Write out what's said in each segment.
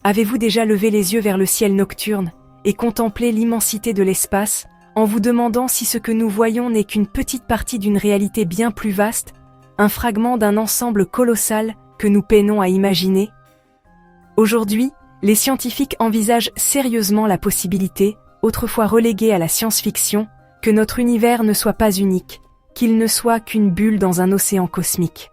Avez-vous déjà levé les yeux vers le ciel nocturne et contemplé l'immensité de l'espace en vous demandant si ce que nous voyons n'est qu'une petite partie d'une réalité bien plus vaste, un fragment d'un ensemble colossal que nous peinons à imaginer? Aujourd'hui, les scientifiques envisagent sérieusement la possibilité, autrefois reléguée à la science-fiction, que notre univers ne soit pas unique, qu'il ne soit qu'une bulle dans un océan cosmique.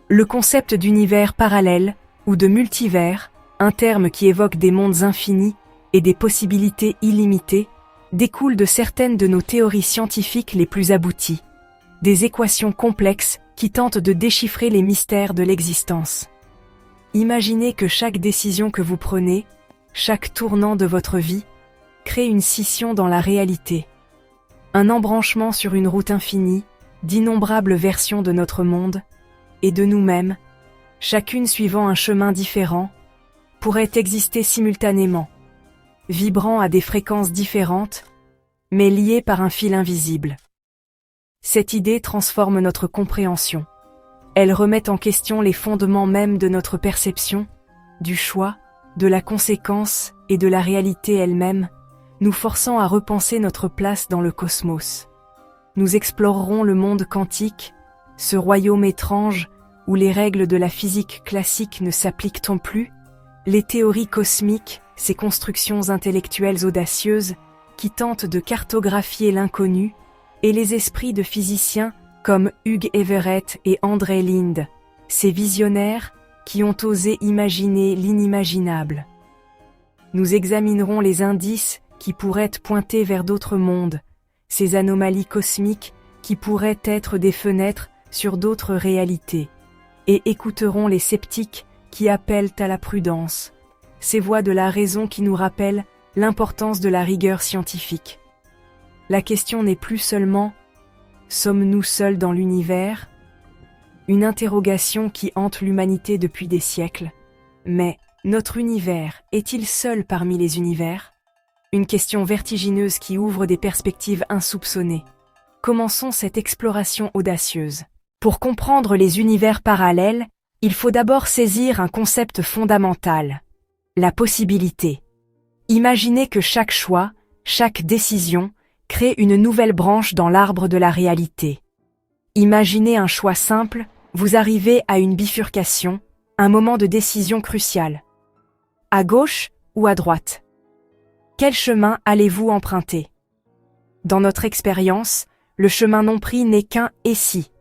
Le concept d'univers parallèle ou de multivers, un terme qui évoque des mondes infinis et des possibilités illimitées, découle de certaines de nos théories scientifiques les plus abouties, des équations complexes qui tentent de déchiffrer les mystères de l'existence. Imaginez que chaque décision que vous prenez, chaque tournant de votre vie, crée une scission dans la réalité, un embranchement sur une route infinie d'innombrables versions de notre monde et de nous-mêmes, chacune suivant un chemin différent, pourrait exister simultanément, vibrant à des fréquences différentes, mais liées par un fil invisible. Cette idée transforme notre compréhension. Elle remet en question les fondements mêmes de notre perception, du choix, de la conséquence et de la réalité elle-même, nous forçant à repenser notre place dans le cosmos. Nous explorerons le monde quantique, ce royaume étrange où les règles de la physique classique ne s'appliquent plus, les théories cosmiques, ces constructions intellectuelles audacieuses qui tentent de cartographier l'inconnu, et les esprits de physiciens comme Hugh Everett et André Linde, ces visionnaires qui ont osé imaginer l'inimaginable. Nous examinerons les indices qui pourraient pointer vers d'autres mondes, ces anomalies cosmiques qui pourraient être des fenêtres sur d'autres réalités, et écouterons les sceptiques qui appellent à la prudence, ces voix de la raison qui nous rappellent l'importance de la rigueur scientifique. La question n'est plus seulement « sommes-nous seuls dans l'univers ?» Une interrogation qui hante l'humanité depuis des siècles. Mais notre univers est-il seul parmi les univers? Une question vertigineuse qui ouvre des perspectives insoupçonnées. Commençons cette exploration audacieuse. Pour comprendre les univers parallèles, il faut d'abord saisir un concept fondamental, la possibilité. Imaginez que chaque choix, chaque décision, crée une nouvelle branche dans l'arbre de la réalité. Imaginez un choix simple, vous arrivez à une bifurcation, un moment de décision crucial. À gauche ou à droite? Quel chemin allez-vous emprunter? Dans notre expérience, le chemin non pris n'est qu'un « et si »,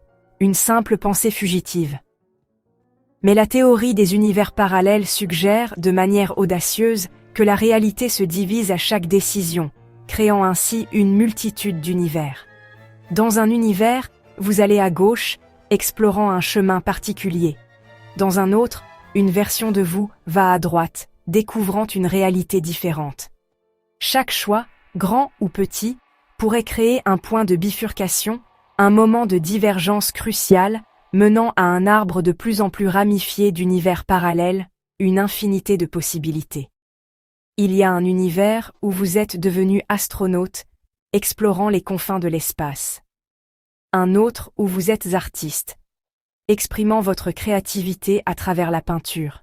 une simple pensée fugitive. Mais la théorie des univers parallèles suggère, de manière audacieuse, que la réalité se divise à chaque décision, créant ainsi une multitude d'univers. Dans un univers, vous allez à gauche, explorant un chemin particulier. Dans un autre, une version de vous va à droite, découvrant une réalité différente. Chaque choix, grand ou petit, pourrait créer un point de bifurcation, un moment de divergence crucial, menant à un arbre de plus en plus ramifié d'univers parallèles, une infinité de possibilités. Il y a un univers où vous êtes devenu astronaute, explorant les confins de l'espace. Un autre où vous êtes artiste, exprimant votre créativité à travers la peinture.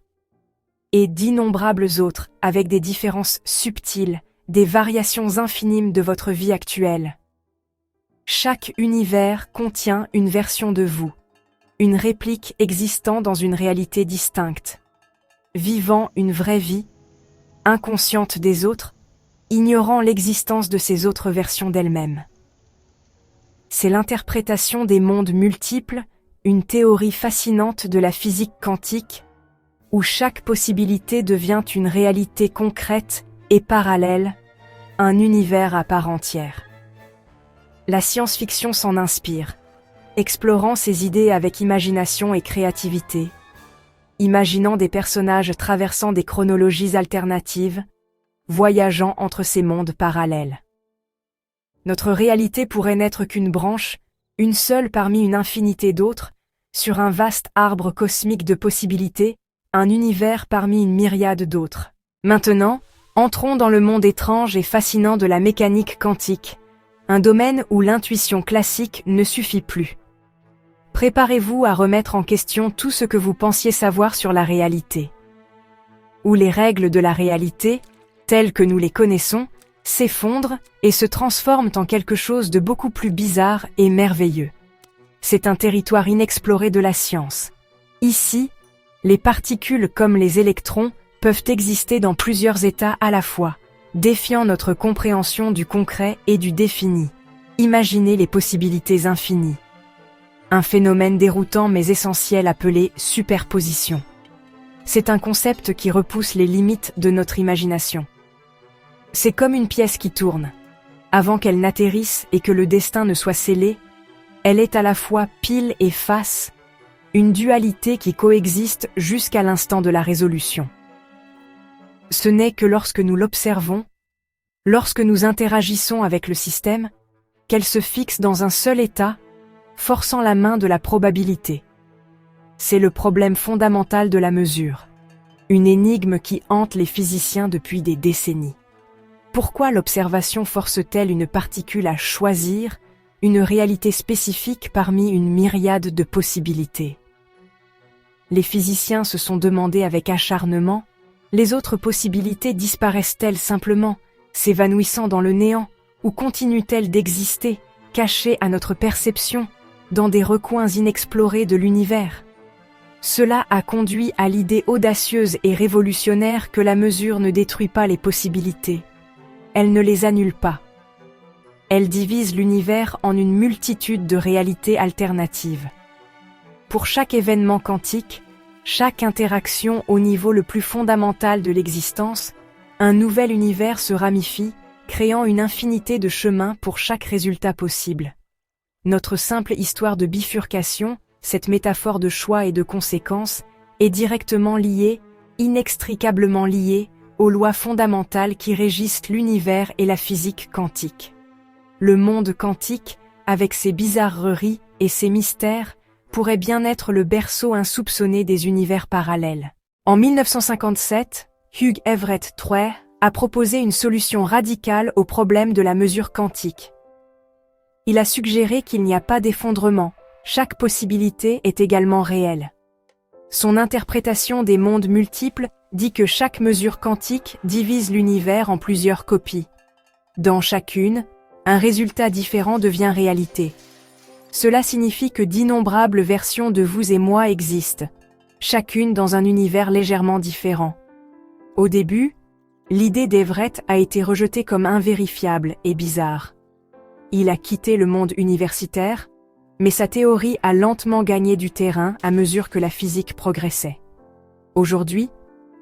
Et d'innombrables autres avec des différences subtiles, des variations infinies de votre vie actuelle. Chaque univers contient une version de vous, une réplique existant dans une réalité distincte, vivant une vraie vie, inconsciente des autres, ignorant l'existence de ces autres versions d'elle-même. C'est l'interprétation des mondes multiples, une théorie fascinante de la physique quantique, où chaque possibilité devient une réalité concrète et parallèle, un univers à part entière. La science-fiction s'en inspire, explorant ces idées avec imagination et créativité, imaginant des personnages traversant des chronologies alternatives, voyageant entre ces mondes parallèles. Notre réalité pourrait n'être qu'une branche, une seule parmi une infinité d'autres, sur un vaste arbre cosmique de possibilités, un univers parmi une myriade d'autres. Maintenant, entrons dans le monde étrange et fascinant de la mécanique quantique, un domaine où l'intuition classique ne suffit plus. Préparez-vous à remettre en question tout ce que vous pensiez savoir sur la réalité. où les règles de la réalité, telles que nous les connaissons, s'effondrent et se transforment en quelque chose de beaucoup plus bizarre et merveilleux. C'est un territoire inexploré de la science. Ici, les particules comme les électrons peuvent exister dans plusieurs états à la fois, défiant notre compréhension du concret et du défini. Imaginez les possibilités infinies. Un phénomène déroutant mais essentiel appelé superposition. C'est un concept qui repousse les limites de notre imagination. C'est comme une pièce qui tourne. Avant qu'elle n'atterrisse et que le destin ne soit scellé, elle est à la fois pile et face, une dualité qui coexiste jusqu'à l'instant de la résolution. Ce n'est que lorsque nous l'observons, lorsque nous interagissons avec le système, qu'elle se fixe dans un seul état, forçant la main de la probabilité. C'est le problème fondamental de la mesure, une énigme qui hante les physiciens depuis des décennies. Pourquoi l'observation force-t-elle une particule à choisir une réalité spécifique parmi une myriade de possibilités? Les physiciens se sont demandé avec acharnement, les autres possibilités disparaissent-elles simplement, s'évanouissant dans le néant, ou continuent-elles d'exister, cachées à notre perception, dans des recoins inexplorés de l'univers? Cela a conduit à l'idée audacieuse et révolutionnaire que la mesure ne détruit pas les possibilités. Elle ne les annule pas. Elle divise l'univers en une multitude de réalités alternatives. Pour chaque événement quantique, chaque interaction au niveau le plus fondamental de l'existence, un nouvel univers se ramifie, créant une infinité de chemins pour chaque résultat possible. Notre simple histoire de bifurcation, cette métaphore de choix et de conséquences, est directement liée, inextricablement liée, aux lois fondamentales qui régissent l'univers et la physique quantique. Le monde quantique, avec ses bizarreries et ses mystères, pourrait bien être le berceau insoupçonné des univers parallèles. En 1957, Hugh Everett III a proposé une solution radicale au problème de la mesure quantique. Il a suggéré qu'il n'y a pas d'effondrement, chaque possibilité est également réelle. Son interprétation des mondes multiples dit que chaque mesure quantique divise l'univers en plusieurs copies. Dans chacune, un résultat différent devient réalité. Cela signifie que d'innombrables versions de vous et moi existent, chacune dans un univers légèrement différent. Au début, l'idée d'Everett a été rejetée comme invérifiable et bizarre. Il a quitté le monde universitaire, mais sa théorie a lentement gagné du terrain à mesure que la physique progressait. Aujourd'hui,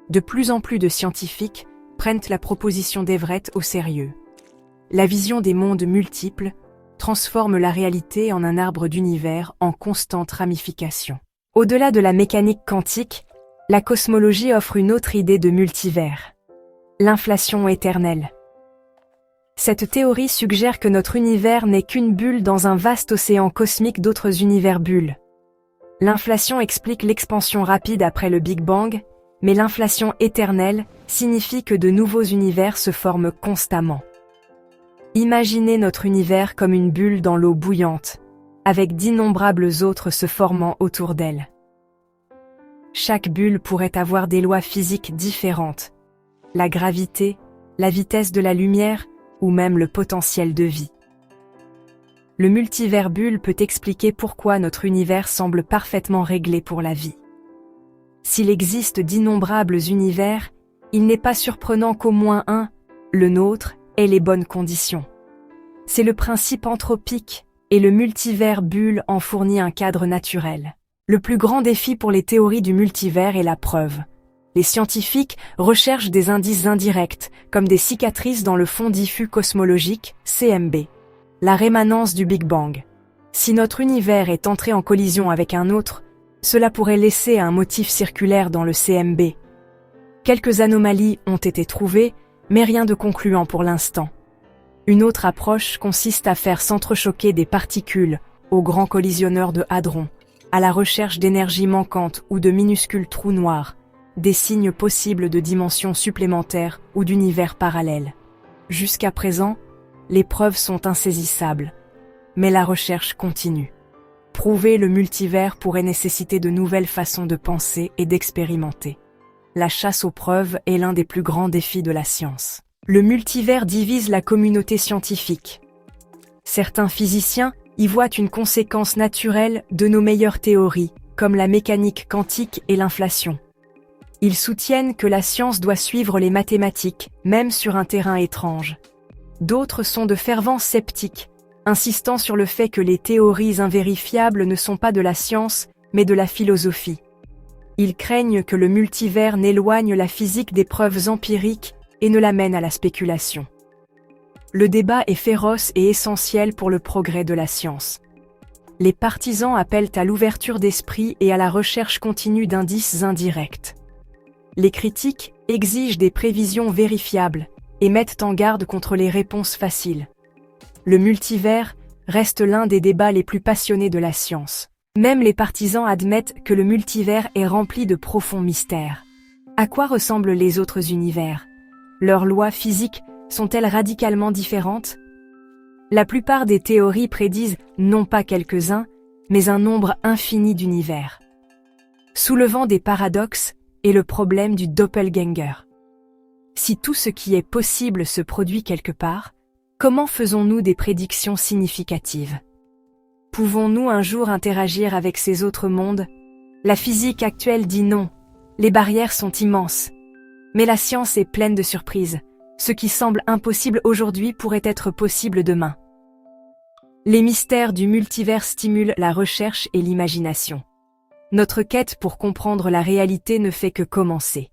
de plus en plus de scientifiques prennent la proposition d'Everett au sérieux. La vision des mondes multiples transforme la réalité en un arbre d'univers en constante ramification. Au-delà de la mécanique quantique, la cosmologie offre une autre idée de multivers. L'inflation éternelle. Cette théorie suggère que notre univers n'est qu'une bulle dans un vaste océan cosmique d'autres univers bulles. L'inflation explique l'expansion rapide après le Big Bang, mais l'inflation éternelle signifie que de nouveaux univers se forment constamment. Imaginez notre univers comme une bulle dans l'eau bouillante, avec d'innombrables autres se formant autour d'elle. Chaque bulle pourrait avoir des lois physiques différentes, la gravité, la vitesse de la lumière ou même le potentiel de vie. Le multivers bulle peut expliquer pourquoi notre univers semble parfaitement réglé pour la vie. S'il existe d'innombrables univers, il n'est pas surprenant qu'au moins un, le nôtre, ait les bonnes conditions. C'est le principe anthropique, et le multivers bulle en fournit un cadre naturel. Le plus grand défi pour les théories du multivers est la preuve. Les scientifiques recherchent des indices indirects, comme des cicatrices dans le fond diffus cosmologique, CMB. La rémanence du Big Bang. Si notre univers est entré en collision avec un autre, cela pourrait laisser un motif circulaire dans le CMB. Quelques anomalies ont été trouvées, mais rien de concluant pour l'instant. Une autre approche consiste à faire s'entrechoquer des particules au grand collisionneur de hadrons, à la recherche d'énergie manquante ou de minuscules trous noirs, des signes possibles de dimensions supplémentaires ou d'univers parallèles. Jusqu'à présent, les preuves sont insaisissables, mais la recherche continue. Prouver le multivers pourrait nécessiter de nouvelles façons de penser et d'expérimenter. la chasse aux preuves est l'un des plus grands défis de la science. Le multivers divise la communauté scientifique. Certains physiciens y voient une conséquence naturelle de nos meilleures théories, comme la mécanique quantique et l'inflation. Ils soutiennent que la science doit suivre les mathématiques, même sur un terrain étrange. D'autres sont de fervents sceptiques, insistant sur le fait que les théories invérifiables ne sont pas de la science, mais de la philosophie. Ils craignent que le multivers n'éloigne la physique des preuves empiriques et ne l'amène à la spéculation. Le débat est féroce et essentiel pour le progrès de la science. Les partisans appellent à l'ouverture d'esprit et à la recherche continue d'indices indirects. Les critiques exigent des prévisions vérifiables et mettent en garde contre les réponses faciles. Le multivers reste l'un des débats les plus passionnés de la science. Même les partisans admettent que le multivers est rempli de profonds mystères. À quoi ressemblent les autres univers? Leurs lois physiques sont-elles radicalement différentes? La plupart des théories prédisent non pas quelques-uns, mais un nombre infini d'univers. Soulevant des paradoxes est le problème du doppelganger. Si tout ce qui est possible se produit quelque part, comment faisons-nous des prédictions significatives? Pouvons-nous un jour interagir avec ces autres mondes? La physique actuelle dit non. Les barrières sont immenses. Mais la science est pleine de surprises. Ce qui semble impossible aujourd'hui pourrait être possible demain. Les mystères du multivers stimulent la recherche et l'imagination. Notre quête pour comprendre la réalité ne fait que commencer.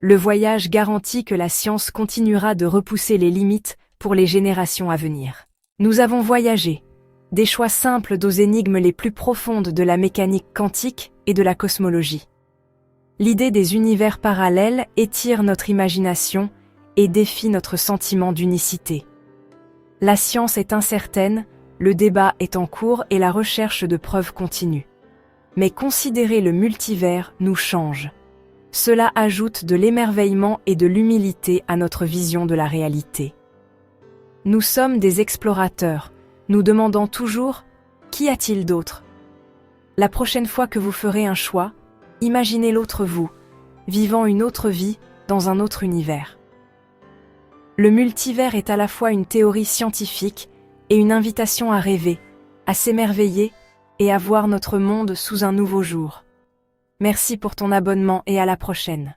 Le voyage garantit que la science continuera de repousser les limites pour les générations à venir. Nous avons voyagé, des choix simples aux énigmes les plus profondes de la mécanique quantique et de la cosmologie. L'idée des univers parallèles étire notre imagination et défie notre sentiment d'unicité. La science est incertaine, le débat est en cours et la recherche de preuves continue. Mais considérer le multivers nous change. Cela ajoute de l'émerveillement et de l'humilité à notre vision de la réalité. Nous sommes des explorateurs, nous demandant toujours « Qu'y a-t-il d'autre ?» La prochaine fois que vous ferez un choix, imaginez l'autre vous, vivant une autre vie dans un autre univers. Le multivers est à la fois une théorie scientifique et une invitation à rêver, à s'émerveiller et à voir notre monde sous un nouveau jour. Merci pour ton abonnement et à la prochaine.